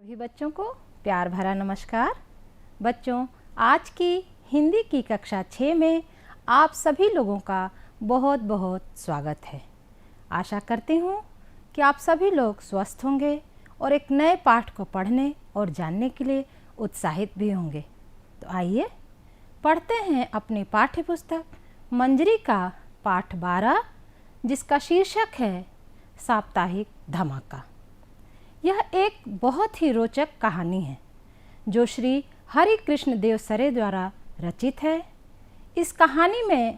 सभी बच्चों को प्यार भरा नमस्कार। बच्चों, आज की हिंदी की कक्षा 6 में आप सभी लोगों का बहुत बहुत स्वागत है। आशा करती हूँ कि आप सभी लोग स्वस्थ होंगे और एक नए पाठ को पढ़ने और जानने के लिए उत्साहित भी होंगे। तो आइए पढ़ते हैं अपनी पाठ्य पुस्तक मंजरी का पाठ 12, जिसका शीर्षक है साप्ताहिक धमाका। यह एक बहुत ही रोचक कहानी है जो श्री हरि कृष्ण देव सरे द्वारा रचित है। इस कहानी में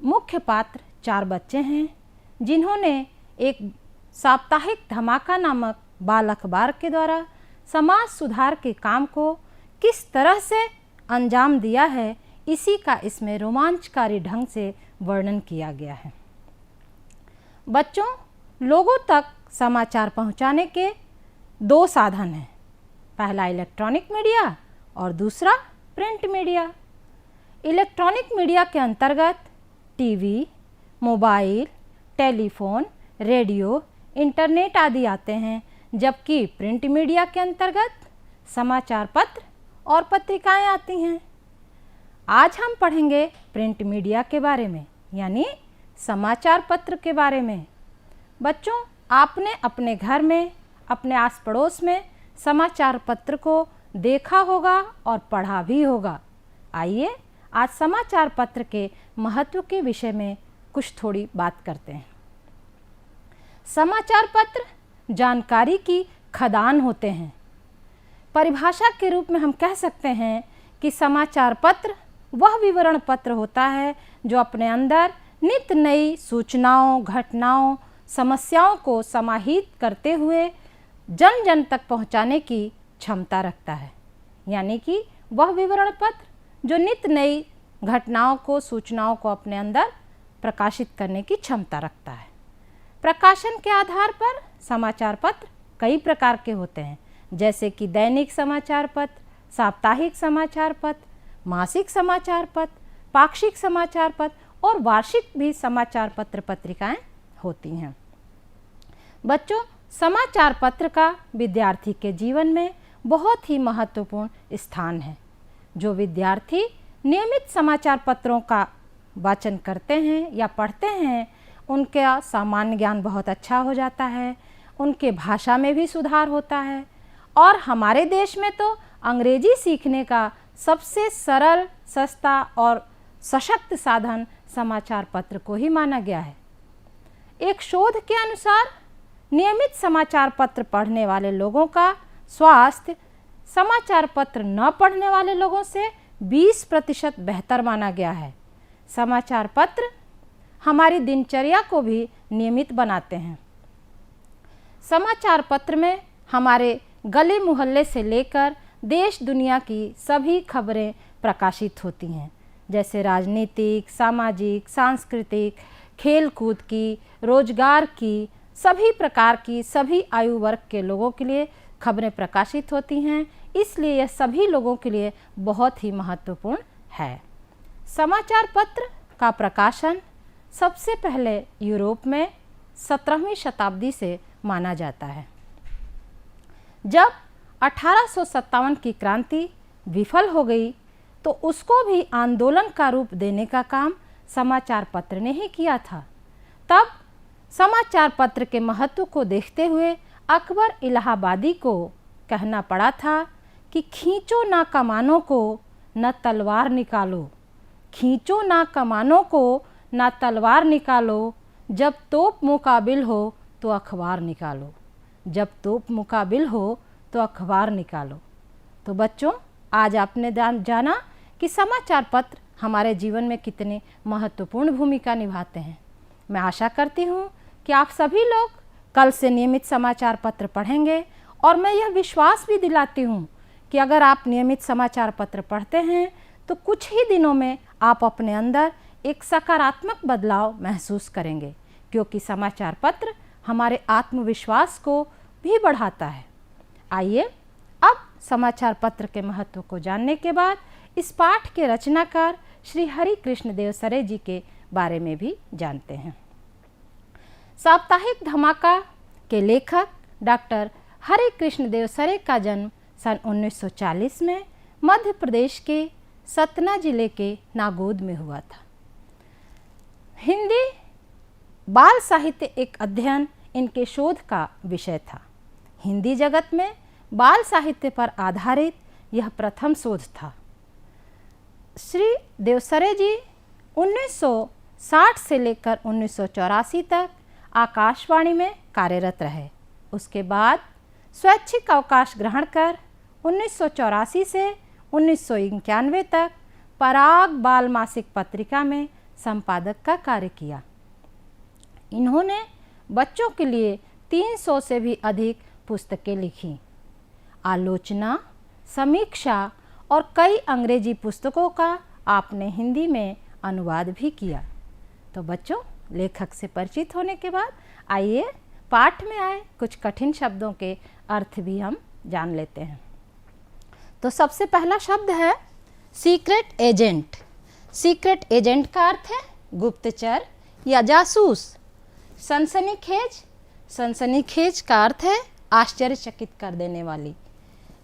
मुख्य पात्र 4 बच्चे हैं जिन्होंने एक साप्ताहिक धमाका नामक बाल अखबार के द्वारा समाज सुधार के काम को किस तरह से अंजाम दिया है, इसी का इसमें रोमांचकारी ढंग से वर्णन किया गया है। बच्चों, लोगों तक समाचार पहुंचाने के 2 साधन हैं। पहला इलेक्ट्रॉनिक मीडिया और दूसरा प्रिंट मीडिया। इलेक्ट्रॉनिक मीडिया के अंतर्गत TV, mobile, telephone, radio, internet आदि आते हैं, जबकि प्रिंट मीडिया के अंतर्गत समाचार पत्र और पत्रिकाएं आती हैं। आज हम पढ़ेंगे प्रिंट मीडिया के बारे में, यानी समाचार पत्र के बारे में। बच्चों, आपने अपने घर में, अपने आस पड़ोस में समाचार पत्र को देखा होगा और पढ़ा भी होगा। आइए आज समाचार पत्र के महत्व के विषय में कुछ थोड़ी बात करते हैं। समाचार पत्र जानकारी की खदान होते हैं। परिभाषा के रूप में हम कह सकते हैं कि समाचार पत्र वह विवरण पत्र होता है जो अपने अंदर नित नई सूचनाओं, घटनाओं, समस्याओं को समाहित करते हुए जन जन तक पहुंचाने की क्षमता रखता है। यानी कि वह विवरण पत्र जो नित नई घटनाओं को, सूचनाओं को अपने अंदर प्रकाशित करने की क्षमता रखता है। प्रकाशन के आधार पर समाचार पत्र कई प्रकार के होते हैं, जैसे कि दैनिक समाचार पत्र, साप्ताहिक समाचार पत्र, मासिक समाचार पत्र, पाक्षिक समाचार पत्र और वार्षिक भी समाचार पत्र पत्रिकाएं होती हैं। बच्चों, समाचार पत्र का विद्यार्थी के जीवन में बहुत ही महत्वपूर्ण स्थान है। जो विद्यार्थी नियमित समाचार पत्रों का वाचन करते हैं या पढ़ते हैं, उनका सामान्य ज्ञान बहुत अच्छा हो जाता है, उनके भाषा में भी सुधार होता है। और हमारे देश में तो अंग्रेजी सीखने का सबसे सरल, सस्ता और सशक्त साधन समाचार पत्र को ही माना गया है। एक शोध के अनुसार नियमित समाचार पत्र पढ़ने वाले लोगों का स्वास्थ्य समाचार पत्र न पढ़ने वाले लोगों से 20% बेहतर माना गया है। समाचार पत्र हमारी दिनचर्या को भी नियमित बनाते हैं। समाचार पत्र में हमारे गली मोहल्ले से लेकर देश दुनिया की सभी खबरें प्रकाशित होती हैं, जैसे राजनीतिक, सामाजिक, सांस्कृतिक, खेलकूद की, रोजगार की, सभी प्रकार की, सभी आयु वर्ग के लोगों के लिए खबरें प्रकाशित होती हैं। इसलिए यह सभी लोगों के लिए बहुत ही महत्वपूर्ण है। समाचार पत्र का प्रकाशन सबसे पहले यूरोप में 17वीं शताब्दी से माना जाता है। जब 1857 की क्रांति विफल हो गई तो उसको भी आंदोलन का रूप देने का काम समाचार पत्र ने ही किया था। तब समाचार पत्र के महत्व को देखते हुए अकबर इलाहाबादी को कहना पड़ा था कि खींचो ना कमानों को, न तलवार निकालो, खींचो ना कमानों को, ना तलवार निकालो, जब तोप मुकाबिल हो तो अखबार निकालो, जब तोप मुकाबिल हो तो अखबार निकालो। तो बच्चों, आज आपने जाना कि समाचार पत्र हमारे जीवन में कितनी महत्वपूर्ण भूमिका निभाते हैं। मैं आशा करती हूँ कि आप सभी लोग कल से नियमित समाचार पत्र पढ़ेंगे और मैं यह विश्वास भी दिलाती हूँ कि अगर आप नियमित समाचार पत्र पढ़ते हैं तो कुछ ही दिनों में आप अपने अंदर एक सकारात्मक बदलाव महसूस करेंगे, क्योंकि समाचार पत्र हमारे आत्मविश्वास को भी बढ़ाता है। आइए अब समाचार पत्र के महत्व को जानने के बाद इस पाठ के रचनाकार श्री हरि कृष्ण देव सरे जी के बारे में भी जानते हैं। साप्ताहिक धमाका के लेखक डॉक्टर हरे कृष्ण देव सरे का जन्म सन 1940 में मध्य प्रदेश के सतना जिले के नागौद में हुआ था। हिंदी बाल साहित्य एक अध्ययन इनके शोध का विषय था। हिंदी जगत में बाल साहित्य पर आधारित यह प्रथम शोध था। श्री देवसरे जी 1960 से लेकर 1984 तक आकाशवाणी में कार्यरत रहे। उसके बाद स्वैच्छिक अवकाश ग्रहण कर 1984 से 1991 तक पराग बाल मासिक पत्रिका में संपादक का कार्य किया। इन्होंने बच्चों के लिए 300 से भी अधिक पुस्तकें लिखी। आलोचना, समीक्षा और कई अंग्रेजी पुस्तकों का आपने हिंदी में अनुवाद भी किया। तो बच्चों, लेखक से परिचित होने के बाद आइए पाठ में आए कुछ कठिन शब्दों के अर्थ भी हम जान लेते हैं। तो सबसे पहला शब्द है सीक्रेट एजेंट। सीक्रेट एजेंट का अर्थ है गुप्तचर या जासूस। सनसनीखेज, सनसनीखेज का अर्थ है आश्चर्यचकित कर देने वाली।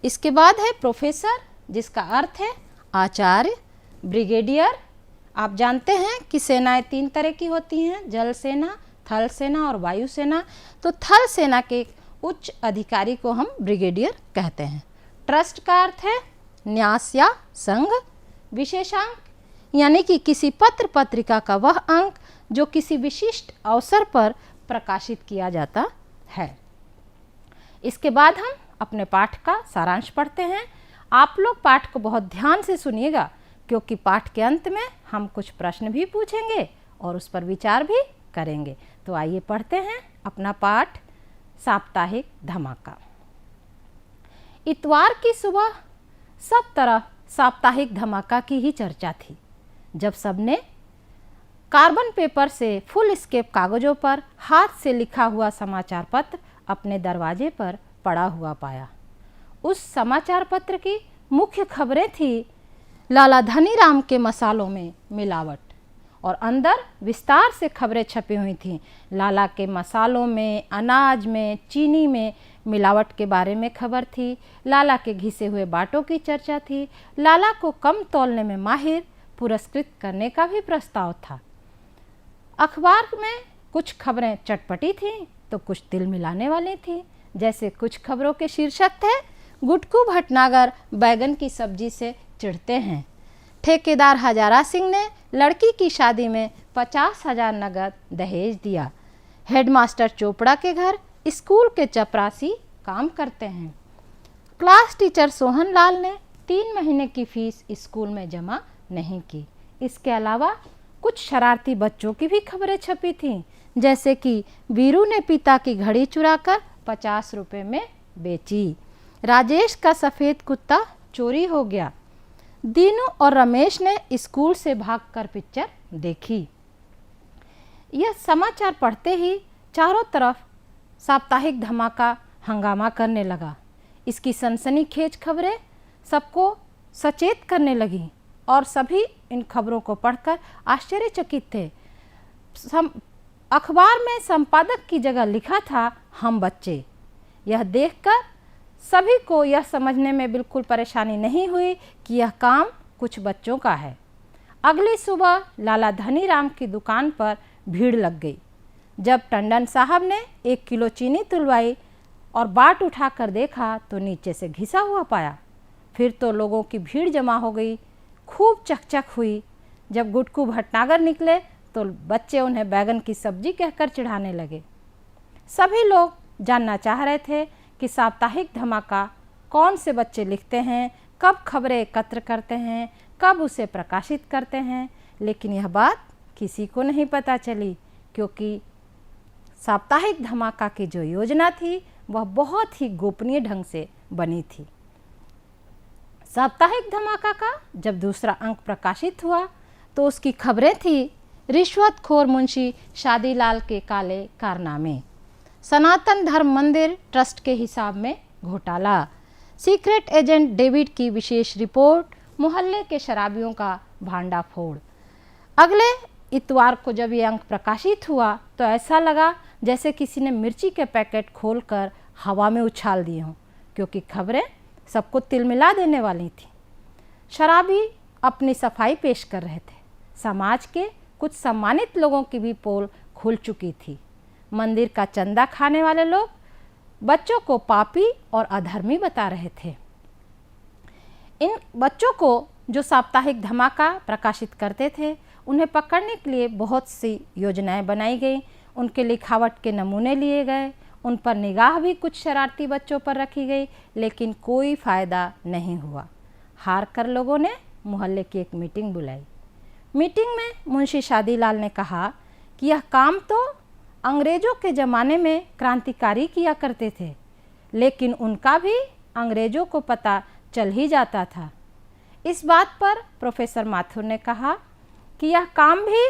इसके बाद है प्रोफेसर, जिसका अर्थ है आचार्य। ब्रिगेडियर, आप जानते हैं कि सेनाएं 3 तरह की होती हैं, जल सेना, थल सेना और वायु सेना। तो थल सेना के उच्च अधिकारी को हम ब्रिगेडियर कहते हैं। ट्रस्ट का अर्थ है न्यास या संघ। विशेषांक यानी कि किसी पत्र पत्रिका का वह अंक जो किसी विशिष्ट अवसर पर प्रकाशित किया जाता है। इसके बाद हम अपने पाठ का सारांश पढ़ते हैं। आप लोग पाठ को बहुत ध्यान से सुनिएगा, क्योंकि पाठ के अंत में हम कुछ प्रश्न भी पूछेंगे और उस पर विचार भी करेंगे। तो आइए पढ़ते हैं अपना पाठ, साप्ताहिक धमाका। इतवार की सुबह सब तरफ साप्ताहिक धमाका की ही चर्चा थी। जब सबने कार्बन पेपर से फुल स्केप कागजों पर हाथ से लिखा हुआ समाचार पत्र अपने दरवाजे पर पड़ा हुआ पाया। उस समाचार पत्र की मुख्य खबरें थी लाला धनीराम के मसालों में मिलावट, और अंदर विस्तार से खबरें छपी हुई थीं। लाला के मसालों में, अनाज में, चीनी में मिलावट के बारे में खबर थी। लाला के घिसे हुए बाटों की चर्चा थी। लाला को कम तौलने में माहिर पुरस्कृत करने का भी प्रस्ताव था। अखबार में कुछ खबरें चटपटी थीं तो कुछ दिल मिलाने वाली थीं। जैसे कुछ खबरों के शीर्षक थे, गुटकू भटनागर बैगन की सब्जी से चिढ़ते हैं। ठेकेदार हजारा सिंह ने लड़की की शादी में 50,000 नगद दहेज दिया। हेडमास्टर चोपड़ा के घर स्कूल के चपरासी काम करते हैं। क्लास टीचर सोहन लाल ने 3 महीने की फीस स्कूल में जमा नहीं की। इसके अलावा कुछ शरारती बच्चों की भी खबरें छपी थीं, जैसे कि वीरू ने पिता की घड़ी चुराकर 50 रुपये में बेची। राजेश का सफ़ेद कुत्ता चोरी हो गया। दीनू और रमेश ने स्कूल से भागकर पिक्चर देखी। यह समाचार पढ़ते ही चारों तरफ साप्ताहिक धमाका हंगामा करने लगा। इसकी सनसनीखेज खबरें सबको सचेत करने लगीं और सभी इन खबरों को पढ़कर आश्चर्यचकित थे। अखबार में संपादक की जगह लिखा था हम बच्चे। यह देखकर सभी को यह समझने में बिल्कुल परेशानी नहीं हुई कि यह काम कुछ बच्चों का है। अगली सुबह लाला धनीराम की दुकान पर भीड़ लग गई। जब टंडन साहब ने 1 किलो चीनी तुलवाई और बाट उठाकर देखा तो नीचे से घिसा हुआ पाया। फिर तो लोगों की भीड़ जमा हो गई। खूब चकचक हुई। जब गुटकू भटनागर निकले तो बच्चे उन्हें बैगन की सब्जी कहकर चिढ़ाने लगे। सभी लोग जानना चाह रहे थे कि साप्ताहिक धमाका कौन से बच्चे लिखते हैं, कब खबरें एकत्र करते हैं, कब उसे प्रकाशित करते हैं। लेकिन यह बात किसी को नहीं पता चली, क्योंकि साप्ताहिक धमाका की जो योजना थी वह बहुत ही गोपनीय ढंग से बनी थी। साप्ताहिक धमाका का जब दूसरा अंक प्रकाशित हुआ तो उसकी खबरें थी रिश्वतखोर मुंशी शादीलाल के काले कारनामे, सनातन धर्म मंदिर ट्रस्ट के हिसाब में घोटाला, सीक्रेट एजेंट डेविड की विशेष रिपोर्ट, मोहल्ले के शराबियों का भांडाफोड़। अगले इतवार को जब ये अंक प्रकाशित हुआ तो ऐसा लगा जैसे किसी ने मिर्ची के पैकेट खोलकर हवा में उछाल दिए हों, क्योंकि खबरें सबको तिलमिला देने वाली थी। शराबी अपनी सफाई पेश कर रहे थे। समाज के कुछ सम्मानित लोगों की भी पोल खुल चुकी थी। मंदिर का चंदा खाने वाले लोग बच्चों को पापी और अधर्मी बता रहे थे। इन बच्चों को जो साप्ताहिक धमाका प्रकाशित करते थे, उन्हें पकड़ने के लिए बहुत सी योजनाएं बनाई गई। उनके लिखावट के नमूने लिए गए, उन पर निगाह भी कुछ शरारती बच्चों पर रखी गई, लेकिन कोई फ़ायदा नहीं हुआ। हार कर लोगों ने मोहल्ले की एक मीटिंग बुलाई। मीटिंग में मुंशी शादीलाल ने कहा कि यह काम तो अंग्रेज़ों के ज़माने में क्रांतिकारी किया करते थे, लेकिन उनका भी अंग्रेज़ों को पता चल ही जाता था। इस बात पर प्रोफेसर माथुर ने कहा कि यह काम भी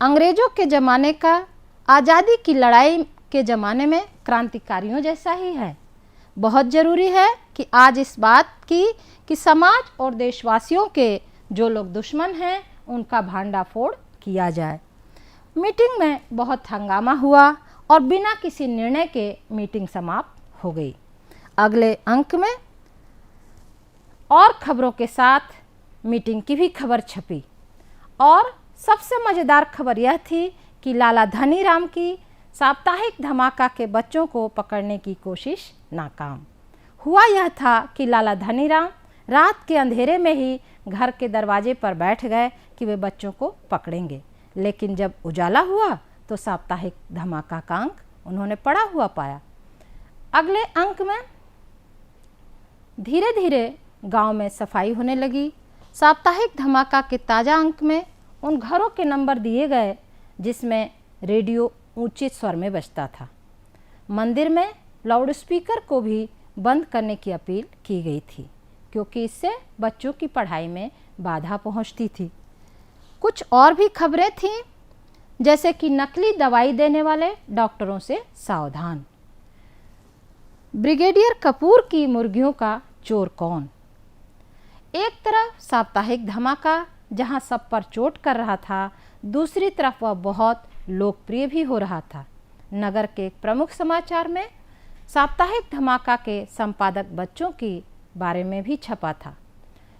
अंग्रेज़ों के ज़माने का आज़ादी की लड़ाई के ज़माने में क्रांतिकारियों जैसा ही है। बहुत ज़रूरी है कि आज इस बात की कि समाज और देशवासियों के जो लोग दुश्मन हैं, उनका भांडाफोड़ किया जाए। मीटिंग में बहुत हंगामा हुआ और बिना किसी निर्णय के मीटिंग समाप्त हो गई। अगले अंक में और खबरों के साथ मीटिंग की भी खबर छपी और सबसे मज़ेदार खबर यह थी कि लाला धनीराम की साप्ताहिक धमाका के बच्चों को पकड़ने की कोशिश नाकाम। हुआ यह था कि लाला धनीराम रात के अंधेरे में ही घर के दरवाजे पर बैठ गए कि वे बच्चों को पकड़ेंगे, लेकिन जब उजाला हुआ तो साप्ताहिक धमाका का अंक उन्होंने पड़ा हुआ पाया। अगले अंक में धीरे धीरे गांव में सफाई होने लगी। साप्ताहिक धमाका के ताज़ा अंक में उन घरों के नंबर दिए गए जिसमें रेडियो ऊंचे स्वर में बजता था। मंदिर में लाउडस्पीकर को भी बंद करने की अपील की गई थी, क्योंकि इससे बच्चों की पढ़ाई में बाधा पहुंचती थी। कुछ और भी खबरें थीं, जैसे कि नकली दवाई देने वाले डॉक्टरों से सावधान, ब्रिगेडियर कपूर की मुर्गियों का चोर कौन। एक तरफ साप्ताहिक धमाका जहां सब पर चोट कर रहा था, दूसरी तरफ वह बहुत लोकप्रिय भी हो रहा था। नगर के प्रमुख समाचार में साप्ताहिक धमाका के संपादक बच्चों के बारे में भी छपा था।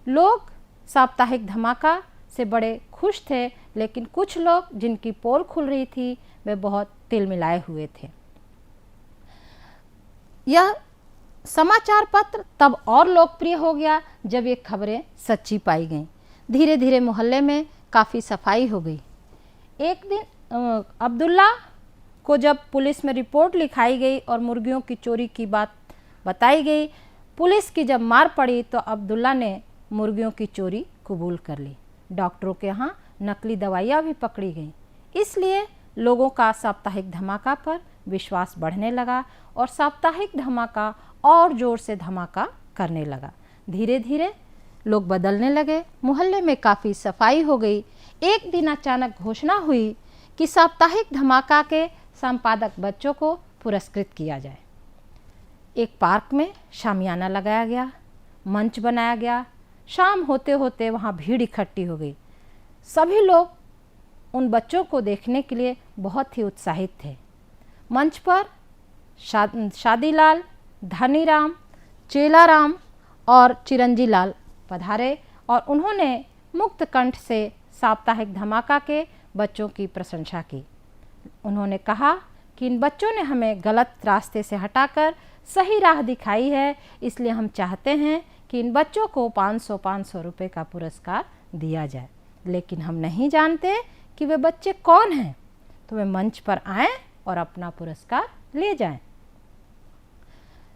लोग साप्ताहिक धमाका से बड़े खुश थे, लेकिन कुछ लोग जिनकी पोल खुल रही थी वे बहुत तिलमिलाए हुए थे। यह समाचार पत्र तब और लोकप्रिय हो गया जब ये खबरें सच्ची पाई गईं। धीरे धीरे मोहल्ले में काफ़ी सफाई हो गई। एक दिन अब्दुल्ला को जब पुलिस में रिपोर्ट लिखाई गई और मुर्गियों की चोरी की बात बताई गई, पुलिस की जब मार पड़ी तो अब्दुल्ला ने मुर्गियों की चोरी कबूल कर ली। डॉक्टरों के यहाँ नकली दवाइयाँ भी पकड़ी गईं, इसलिए लोगों का साप्ताहिक धमाका पर विश्वास बढ़ने लगा और साप्ताहिक धमाका और ज़ोर से धमाका करने लगा। धीरे धीरे लोग बदलने लगे, मोहल्ले में काफ़ी सफाई हो गई। एक दिन अचानक घोषणा हुई कि साप्ताहिक धमाका के संपादक बच्चों को पुरस्कृत किया जाए। एक पार्क में शामियाना लगाया गया, मंच बनाया गया। शाम होते होते वहाँ भीड़ इकट्ठी हो गई। सभी लोग उन बच्चों को देखने के लिए बहुत ही उत्साहित थे। मंच पर शादीलाल, धनीराम, चेलाराम और चिरंजी लाल पधारे और उन्होंने मुक्त कंठ से साप्ताहिक धमाका के बच्चों की प्रशंसा की। उन्होंने कहा कि इन बच्चों ने हमें गलत रास्ते से हटाकर सही राह दिखाई है, इसलिए हम चाहते हैं कि इन बच्चों को 500 रुपये का पुरस्कार दिया जाए, लेकिन हम नहीं जानते कि वे बच्चे कौन हैं, तो वे मंच पर आएं और अपना पुरस्कार ले जाएं।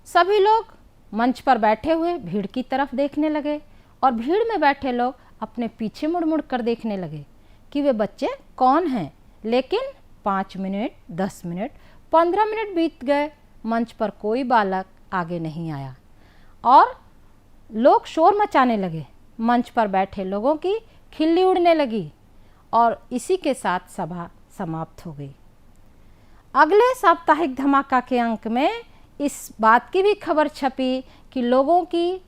सभी लोग मंच पर बैठे हुए भीड़ की तरफ देखने लगे और भीड़ में बैठे लोग अपने पीछे मुड़ मुड़ कर देखने लगे कि वे बच्चे कौन हैं। लेकिन 5 मिनट, 10 मिनट, 15 मिनट बीत गए, मंच पर कोई बालक आगे नहीं आया और लोग शोर मचाने लगे। मंच पर बैठे लोगों की खिल्ली उड़ने लगी और इसी के साथ सभा समाप्त हो गई। अगले साप्ताहिक धमाका के अंक में इस बात की भी खबर छपी कि लोगों की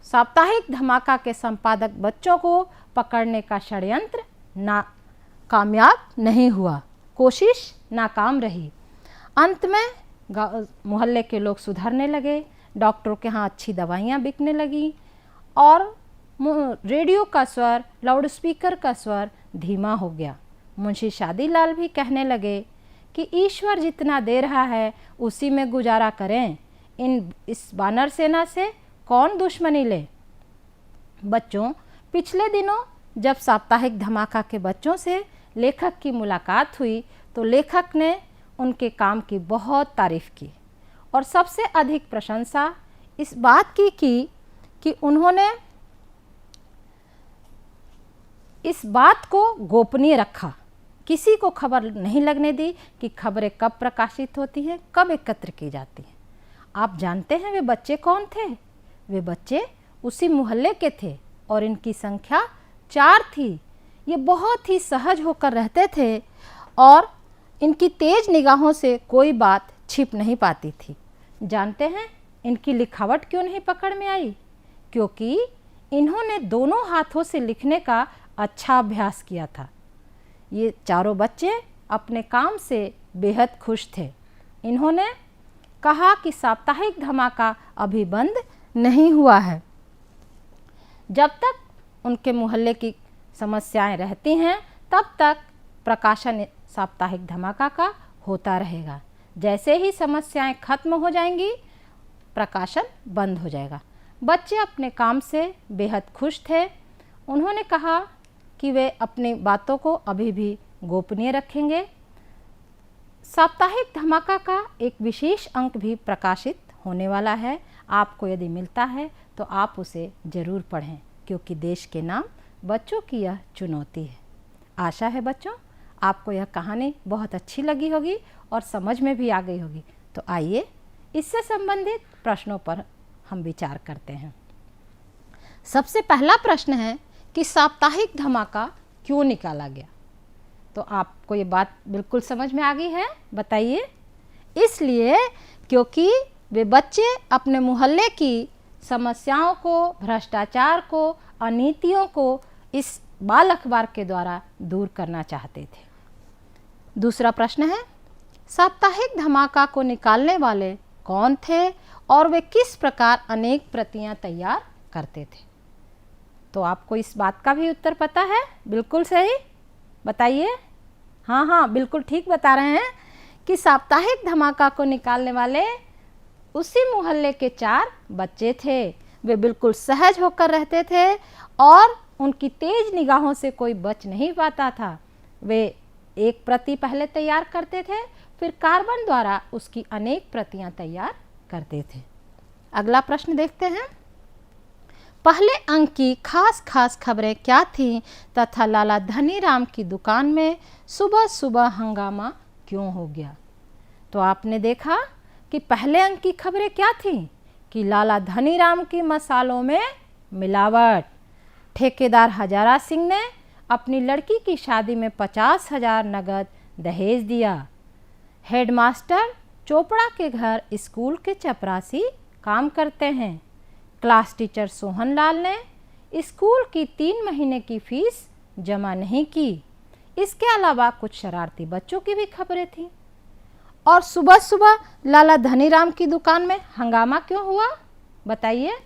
साप्ताहिक धमाका के संपादक बच्चों को पकड़ने का षड्यंत्र कामयाब नहीं हुआ, कोशिश नाकाम रही। अंत में मोहल्ले के लोग सुधरने लगे, डॉक्टरों के यहाँ अच्छी दवाइयाँ बिकने लगी और रेडियो का स्वर, लाउडस्पीकर का स्वर धीमा हो गया। मुंशी शादीलाल भी कहने लगे कि ईश्वर जितना दे रहा है उसी में गुजारा करें, इस बानर सेना से कौन दुश्मनी ले। बच्चों, पिछले दिनों जब साप्ताहिक धमाका के बच्चों से लेखक की मुलाकात हुई तो लेखक ने उनके काम की बहुत तारीफ की और सबसे अधिक प्रशंसा इस बात की कि उन्होंने इस बात को गोपनीय रखा, किसी को खबर नहीं लगने दी कि खबरें कब प्रकाशित होती हैं, कब एकत्र की जाती हैं। आप जानते हैं वे बच्चे कौन थे? वे बच्चे उसी मोहल्ले के थे और इनकी संख्या 4 थी। ये बहुत ही सहज होकर रहते थे और इनकी तेज निगाहों से कोई बात छिप नहीं पाती थी। जानते हैं इनकी लिखावट क्यों नहीं पकड़ में आई? क्योंकि इन्होंने दोनों हाथों से लिखने का अच्छा अभ्यास किया था। ये चारों बच्चे अपने काम से बेहद खुश थे। इन्होंने कहा कि साप्ताहिक धमाका अभी बंद नहीं हुआ है। जब तक उनके मोहल्ले की समस्याएं रहती हैं तब तक प्रकाशन साप्ताहिक धमाका का होता रहेगा। जैसे ही समस्याएं खत्म हो जाएंगी प्रकाशन बंद हो जाएगा। बच्चे अपने काम से बेहद खुश थे। उन्होंने कहा कि वे अपनी बातों को अभी भी गोपनीय रखेंगे। साप्ताहिक धमाका का एक विशेष अंक भी प्रकाशित होने वाला है। आपको यदि मिलता है तो आप उसे ज़रूर पढ़ें, क्योंकि देश के नाम बच्चों की यह चुनौती है। आशा है बच्चों आपको यह कहानी बहुत अच्छी लगी होगी और समझ में भी आ गई होगी। तो आइए इससे संबंधित प्रश्नों पर हम विचार करते हैं। सबसे पहला प्रश्न है कि साप्ताहिक धमाका क्यों निकाला गया? तो आपको ये बात बिल्कुल समझ में आ गई है, बताइए। इसलिए क्योंकि वे बच्चे अपने मोहल्ले की समस्याओं को, भ्रष्टाचार को, अनीतियों को इस बाल अखबार के द्वारा दूर करना चाहते थे। दूसरा प्रश्न है, साप्ताहिक धमाका को निकालने वाले कौन थे और वे किस प्रकार अनेक प्रतियां तैयार करते थे? तो आपको इस बात का भी उत्तर पता है? बिल्कुल सही, बताइए। हाँ, बिल्कुल ठीक बता रहे हैं कि साप्ताहिक धमाका को निकालने वाले उसी मोहल्ले के 4 बच्चे थे। वे बिल्कुल सहज होकर रहते थे और उनकी तेज निगाहों से कोई बच नहीं पाता था। वे एक प्रति पहले तैयार करते थे, फिर कार्बन द्वारा उसकी अनेक प्रतियां तैयार करते थे। अगला प्रश्न देखते हैं। पहले अंक की खास खबरें क्या थीं तथा लाला धनीराम की दुकान में सुबह सुबह हंगामा क्यों हो गया? तो आपने देखा कि पहले अंक की खबरें क्या थीं कि लाला धनीराम की मसालों में मिलावट। ठेकेदार हजारा सिंह ने अपनी लड़की की शादी में 50,000 नगद दहेज दिया। हेडमास्टर चोपड़ा के घर स्कूल के चपरासी काम करते हैं। क्लास टीचर सोहनलाल ने स्कूल की 3 महीने की फीस जमा नहीं की। इसके अलावा कुछ शरारती बच्चों की भी खबरें थीं। और सुबह सुबह लाला धनीराम की दुकान में हंगामा क्यों हुआ, बताइए?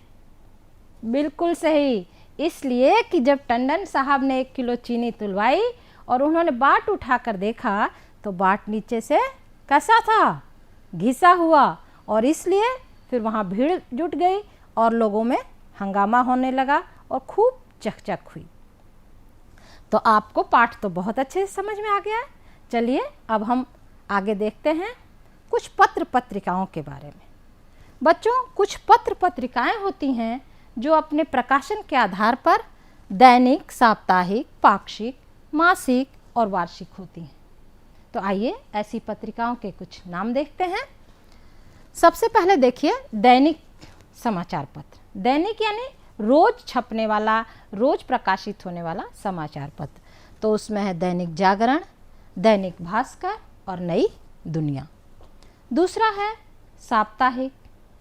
बिल्कुल सही, इसलिए कि जब टंडन साहब ने 1 किलो चीनी तुलवाई और उन्होंने बाट उठाकर देखा तो बाट नीचे से कैसा था, घिसा हुआ, और इसलिए फिर वहाँ भीड़ जुट गई और लोगों में हंगामा होने लगा और खूब चकचक हुई। तो आपको पाठ तो बहुत अच्छे से समझ में आ गया। चलिए अब हम आगे देखते हैं कुछ पत्र पत्रिकाओं के बारे में। बच्चों, कुछ पत्र पत्रिकाएं होती हैं जो अपने प्रकाशन के आधार पर दैनिक, साप्ताहिक, पाक्षिक, मासिक और वार्षिक होती हैं। तो आइए ऐसी पत्रिकाओं के कुछ नाम देखते हैं। सबसे पहले देखिए दैनिक समाचार पत्र। दैनिक यानी रोज छपने वाला, रोज प्रकाशित होने वाला समाचार पत्र। तो उसमें है दैनिक जागरण, दैनिक भास्कर और नई दुनिया। दूसरा है साप्ताहिक।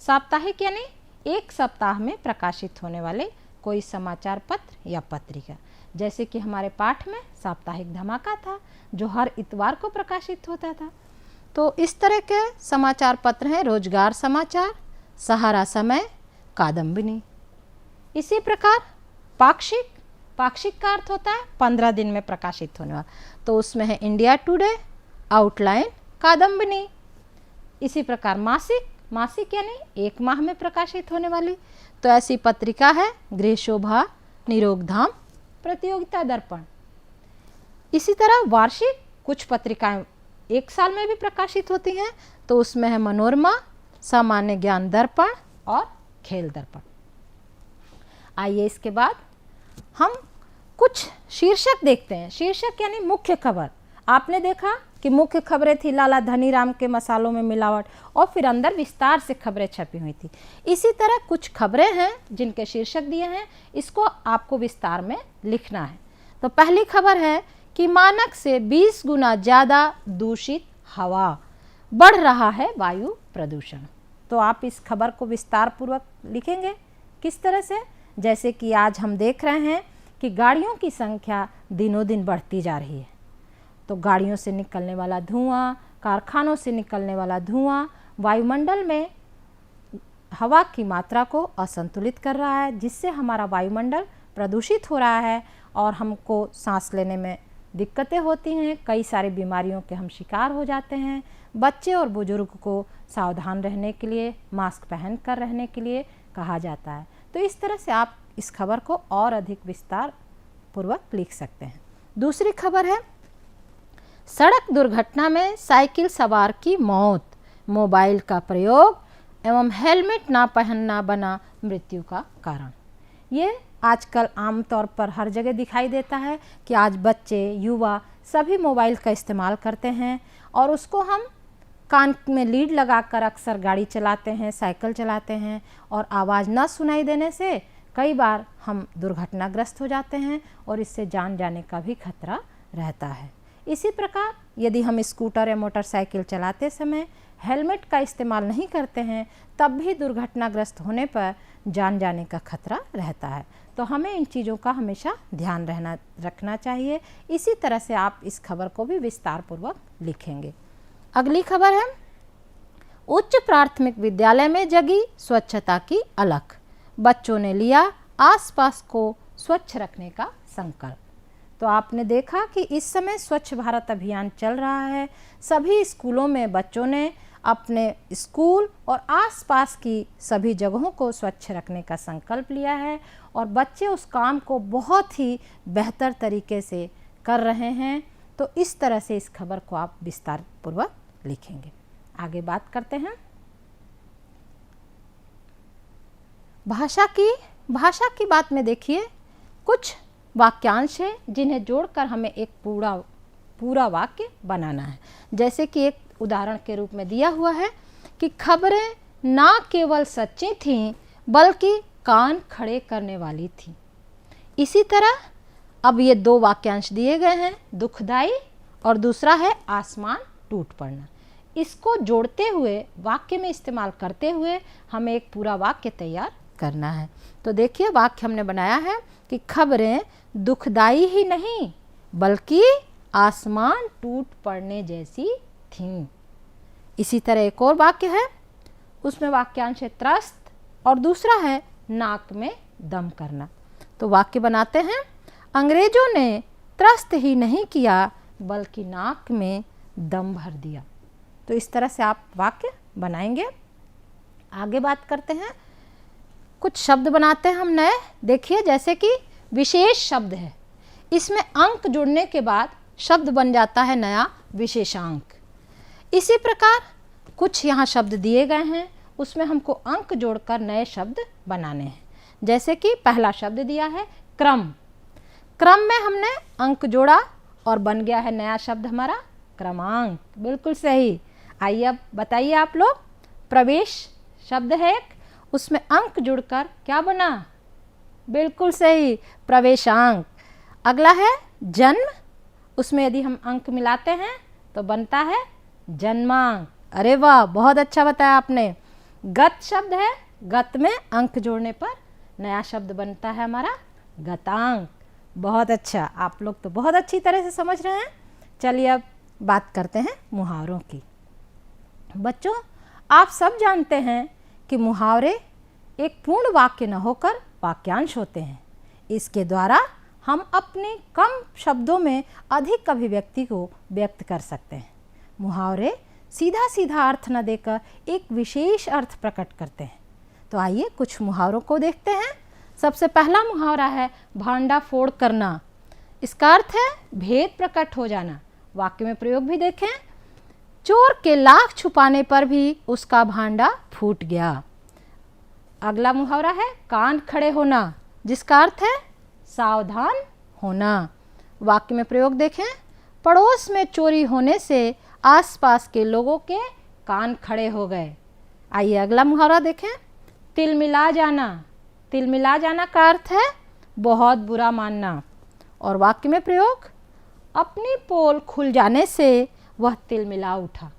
साप्ताहिक यानी एक सप्ताह में प्रकाशित होने वाले कोई समाचार पत्र या पत्रिका। जैसे कि हमारे पाठ में साप्ताहिक धमाका था जो हर इतवार को प्रकाशित होता था। तो इस तरह के समाचार पत्र हैं रोजगार समाचार, सहारा समय, कादम्बिनी। इसी प्रकार पाक्षिक, पाक्षिक का अर्थ होता है 15 दिन में प्रकाशित होने वाला, तो उसमें है इंडिया टुडे, आउटलाइन, कादम्बिनी। इसी प्रकार मासिक, मासिक यानी 1 माह में प्रकाशित होने वाली, तो ऐसी पत्रिका है गृह शोभा, निरोगधाम, प्रतियोगिता दर्पण। इसी तरह वार्षिक कुछ पत्रिकाएं 1 साल में भी प्रकाशित होती हैं, तो उसमें है मनोरमा, सामान्य ज्ञान दर्पण और खेल दर्पण। आइए इसके बाद हम कुछ शीर्षक देखते हैं। शीर्षक यानी मुख्य खबर। आपने देखा कि मुख्य खबरें थी लाला धनीराम के मसालों में मिलावट, और फिर अंदर विस्तार से खबरें छपी हुई थी। इसी तरह कुछ खबरें हैं जिनके शीर्षक दिए हैं, इसको आपको विस्तार में लिखना है। तो पहली खबर है कि मानक से 20 गुना ज़्यादा दूषित हवा, बढ़ रहा है वायु प्रदूषण। तो आप इस खबर को विस्तार पूर्वक लिखेंगे किस तरह से, जैसे कि आज हम देख रहे हैं कि गाड़ियों की संख्या दिनों दिन बढ़ती जा रही है, तो गाड़ियों से निकलने वाला धुआं, कारखानों से निकलने वाला धुआं वायुमंडल में हवा की मात्रा को असंतुलित कर रहा है, जिससे हमारा वायुमंडल प्रदूषित हो रहा है और हमको सांस लेने में दिक्कतें होती हैं, कई सारी बीमारियों के हम शिकार हो जाते हैं। बच्चे और बुजुर्ग को सावधान रहने के लिए, मास्क पहन कर रहने के लिए कहा जाता है। तो इस तरह से आप इस खबर को और अधिक विस्तार पूर्वक लिख सकते हैं। दूसरी खबर है सड़क दुर्घटना में साइकिल सवार की मौत, मोबाइल का प्रयोग एवं हेलमेट ना पहनना बना मृत्यु का कारण। ये आजकल आमतौर पर हर जगह दिखाई देता है कि आज बच्चे, युवा सभी मोबाइल का इस्तेमाल करते हैं और उसको हम कान में लीड लगाकर अक्सर गाड़ी चलाते हैं, साइकिल चलाते हैं, और आवाज़ न सुनाई देने से कई बार हम दुर्घटनाग्रस्त हो जाते हैं और इससे जान जाने का भी खतरा रहता है। इसी प्रकार यदि हम स्कूटर या मोटरसाइकिल चलाते समय हेलमेट का इस्तेमाल नहीं करते हैं, तब भी दुर्घटनाग्रस्त होने पर जान जाने का खतरा रहता है। तो हमें इन चीज़ों का हमेशा ध्यान रखना चाहिए। इसी तरह से आप इस खबर को भी विस्तार पूर्वक लिखेंगे। अगली खबर है उच्च प्राथमिक विद्यालय में जगी स्वच्छता की अलख, बच्चों ने लिया आसपास को स्वच्छ रखने का संकल्प। तो आपने देखा कि इस समय स्वच्छ भारत अभियान चल रहा है। सभी स्कूलों में बच्चों ने अपने स्कूल और आसपास की सभी जगहों को स्वच्छ रखने का संकल्प लिया है और बच्चे उस काम को बहुत ही बेहतर तरीके से कर रहे हैं। तो इस तरह से इस खबर को आप विस्तार पूर्वक लिखेंगे। आगे बात करते हैं भाषा की बात में देखिए कुछ वाक्यांश है जिन्हें जोड़कर हमें एक पूरा वाक्य बनाना है। जैसे कि एक उदाहरण के रूप में दिया हुआ है कि खबरें ना केवल सच्ची थीं बल्कि कान खड़े करने वाली थी। इसी तरह अब ये 2 वाक्यांश दिए गए हैं, दुखदाई और दूसरा है आसमान टूट पड़ना। इसको जोड़ते हुए वाक्य में इस्तेमाल करते हुए हमें एक पूरा वाक्य तैयार करना है। तो देखिए वाक्य हमने बनाया है कि खबरें दुखदाई ही नहीं बल्कि आसमान टूट पड़ने जैसी थीं। इसी तरह एक और वाक्य है, उसमें वाक्यांश है त्रस्त और दूसरा है नाक में दम करना। तो वाक्य बनाते हैं, अंग्रेजों ने त्रस्त ही नहीं किया बल्कि नाक में दम भर दिया। तो इस तरह से आप वाक्य बनाएंगे। आगे बात करते हैं, कुछ शब्द बनाते हैं हम नए। देखिए जैसे कि विशेष शब्द है, इसमें अंक जुड़ने के बाद शब्द बन जाता है नया विशेषांक। इसी प्रकार कुछ यहाँ शब्द दिए गए हैं, उसमें हमको अंक जोड़कर नए शब्द बनाने हैं। जैसे कि पहला शब्द दिया है क्रम, क्रम में हमने अंक जोड़ा और बन गया है नया शब्द हमारा क्रमांक। बिल्कुल सही। आइए अब बताइए आप लोग, प्रवेश शब्द है एक, उसमें अंक जुड़कर क्या बना? बिल्कुल सही, प्रवेशांक। अगला है जन्म, उसमें यदि हम अंक मिलाते हैं तो बनता है जन्मांक। अरे वाह, बहुत अच्छा बताया आपने। गत शब्द है, गत में अंक जोड़ने पर नया शब्द बनता है हमारा गतांक। बहुत अच्छा, आप लोग तो बहुत अच्छी तरह से समझ रहे हैं। चलिए अब बात करते हैं मुहावरों की। बच्चों, आप सब जानते हैं कि मुहावरे एक पूर्ण वाक्य न होकर वाक्यांश होते हैं। इसके द्वारा हम अपने कम शब्दों में अधिक अभिव्यक्ति को व्यक्त कर सकते हैं। मुहावरे सीधा सीधा अर्थ न देकर एक विशेष अर्थ प्रकट करते हैं। तो आइए कुछ मुहावरों को देखते हैं। सबसे पहला मुहावरा है भांडा फोड़ करना। इसका अर्थ है भेद प्रकट हो जाना। वाक्य में प्रयोग भी देखें, चोर के लाख छुपाने पर भी उसका भांडा फूट गया। अगला मुहावरा है कान खड़े होना, जिसका अर्थ है सावधान होना। वाक्य में प्रयोग देखें, पड़ोस में चोरी होने से आसपास के लोगों के कान खड़े हो गए। आइए अगला मुहावरा देखें, तिलमिला जाना। तिलमिला जाना का अर्थ है बहुत बुरा मानना। और वाक्य में प्रयोग, अपनी पोल खुल जाने से वह तिलमिला उठा।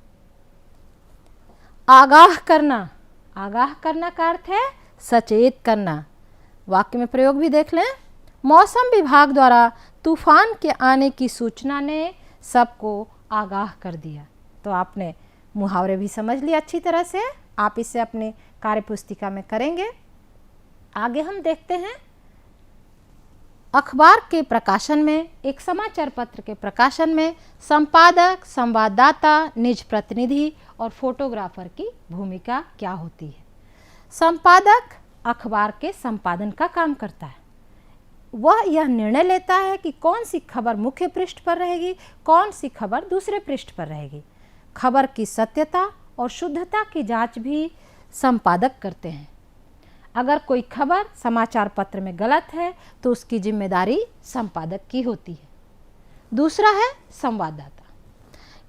आगाह करना। आगाह करना का अर्थ है सचेत करना। वाक्य में प्रयोग भी देख लें, मौसम विभाग द्वारा तूफान के आने की सूचना ने सबको आगाह कर दिया। तो आपने मुहावरे भी समझ लिए अच्छी तरह से। आप इसे अपने कार्यपुस्तिका में करेंगे। आगे हम देखते हैं, अखबार के प्रकाशन में, एक समाचार पत्र के प्रकाशन में संपादक, संवाददाता, निज प्रतिनिधि और फोटोग्राफर की भूमिका क्या होती है। संपादक अखबार के संपादन का काम करता है। वह यह निर्णय लेता है कि कौन सी खबर मुख्य पृष्ठ पर रहेगी, कौन सी खबर दूसरे पृष्ठ पर रहेगी। खबर की सत्यता और शुद्धता की जांच भी संपादक करते हैं। अगर कोई खबर समाचार पत्र में गलत है तो उसकी जिम्मेदारी संपादक की होती है। दूसरा है संवाददाता।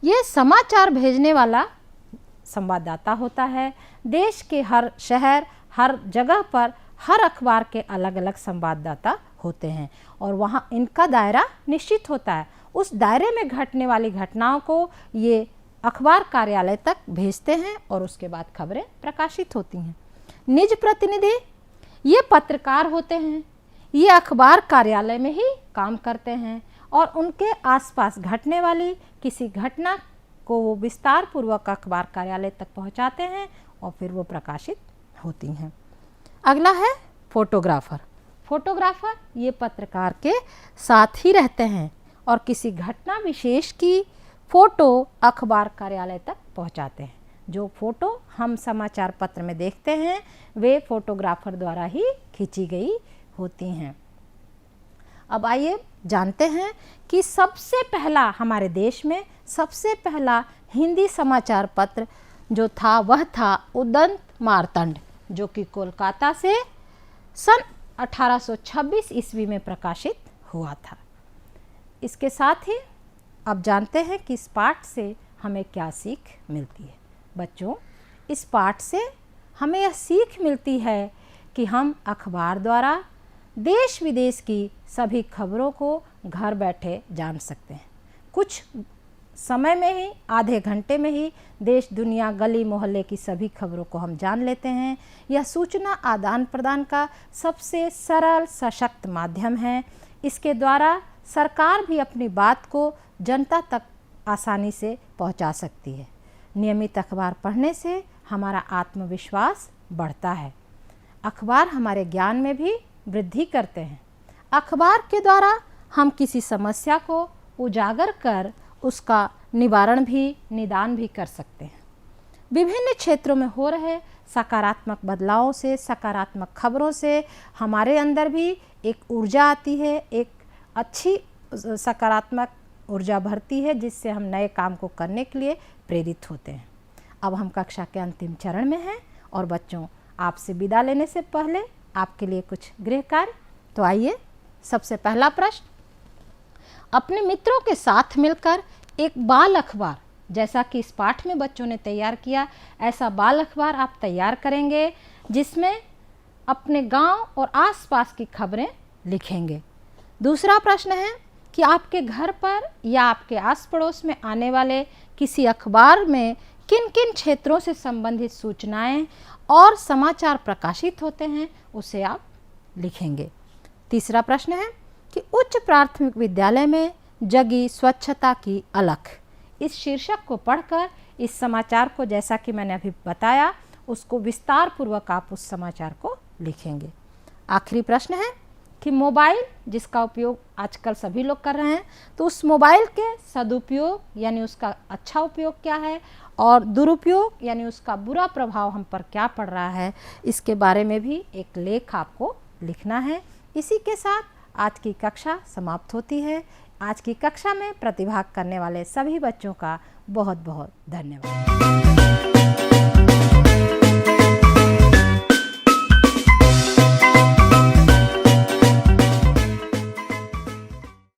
ये समाचार भेजने वाला संवाददाता होता है। देश के हर शहर, हर जगह पर हर अखबार के अलग अलग संवाददाता होते हैं और वहाँ इनका दायरा निश्चित होता है। उस दायरे में घटने वाली घटनाओं को ये अखबार कार्यालय तक भेजते हैं और उसके बाद खबरें प्रकाशित होती हैं। निज प्रतिनिधि ये पत्रकार होते हैं। ये अखबार कार्यालय में ही काम करते हैं और उनके आसपास घटने वाली किसी घटना को वो विस्तार पूर्वक अखबार कार्यालय तक पहुंचाते हैं और फिर वो प्रकाशित होती हैं। अगला है फोटोग्राफर। फोटोग्राफर ये पत्रकार के साथ ही रहते हैं और किसी घटना विशेष की फ़ोटो अखबार कार्यालय तक पहुंचाते हैं। जो फ़ोटो हम समाचार पत्र में देखते हैं वे फोटोग्राफर द्वारा ही खींची गई होती हैं। अब आइए जानते हैं कि सबसे पहला हमारे देश में सबसे पहला हिंदी समाचार पत्र जो था वह था उदंत मार्तंड, जो कि कोलकाता से सन 1826 ईस्वी में प्रकाशित हुआ था। इसके साथ ही अब जानते हैं कि इस पाठ से हमें क्या सीख मिलती है। बच्चों, इस पाठ से हमें यह सीख मिलती है कि हम अखबार द्वारा देश विदेश की सभी खबरों को घर बैठे जान सकते हैं। कुछ समय में ही, आधे घंटे में ही देश दुनिया गली मोहल्ले की सभी खबरों को हम जान लेते हैं। यह सूचना आदान प्रदान का सबसे सरल सशक्त माध्यम है। इसके द्वारा सरकार भी अपनी बात को जनता तक आसानी से पहुंचा सकती है। नियमित अखबार पढ़ने से हमारा आत्मविश्वास बढ़ता है। अखबार हमारे ज्ञान में भी वृद्धि करते हैं। अखबार के द्वारा हम किसी समस्या को उजागर कर उसका निदान भी कर सकते हैं। विभिन्न क्षेत्रों में हो रहे सकारात्मक बदलावों से, सकारात्मक खबरों से हमारे अंदर भी एक ऊर्जा आती है, एक अच्छी सकारात्मक ऊर्जा भरती है जिससे हम नए काम को करने के लिए प्रेरित होते हैं। अब हम कक्षा के अंतिम चरण में हैं और बच्चों, आपसे विदा लेने से पहले आपके लिए कुछ गृह कार्य। तो आइए, सबसे पहला प्रश्न, अपने मित्रों के साथ मिलकर एक बाल अखबार, जैसा कि इस पाठ में बच्चों ने तैयार किया, ऐसा बाल अखबार आप तैयार करेंगे जिसमें अपने गांव और आसपास की खबरें लिखेंगे। दूसरा प्रश्न है कि आपके घर पर या आपके आस पड़ोस में आने वाले किसी अखबार में किन किन क्षेत्रों से संबंधित सूचनाएं और समाचार प्रकाशित होते हैं, उसे आप लिखेंगे। तीसरा प्रश्न है कि उच्च प्राथमिक विद्यालय में जगी स्वच्छता की अलख, इस शीर्षक को पढ़कर इस समाचार को, जैसा कि मैंने अभी बताया, उसको विस्तार पूर्वक आप उस समाचार को लिखेंगे। आखिरी प्रश्न है कि मोबाइल जिसका उपयोग आजकल सभी लोग कर रहे हैं, तो उस मोबाइल के सदुपयोग यानी उसका अच्छा उपयोग क्या है और दुरुपयोग यानी उसका बुरा प्रभाव हम पर क्या पड़ रहा है, इसके बारे में भी एक लेख आपको लिखना है। इसी के साथ आज की कक्षा समाप्त होती है। आज की कक्षा में प्रतिभाग करने वाले सभी बच्चों का बहुत बहुत धन्यवाद।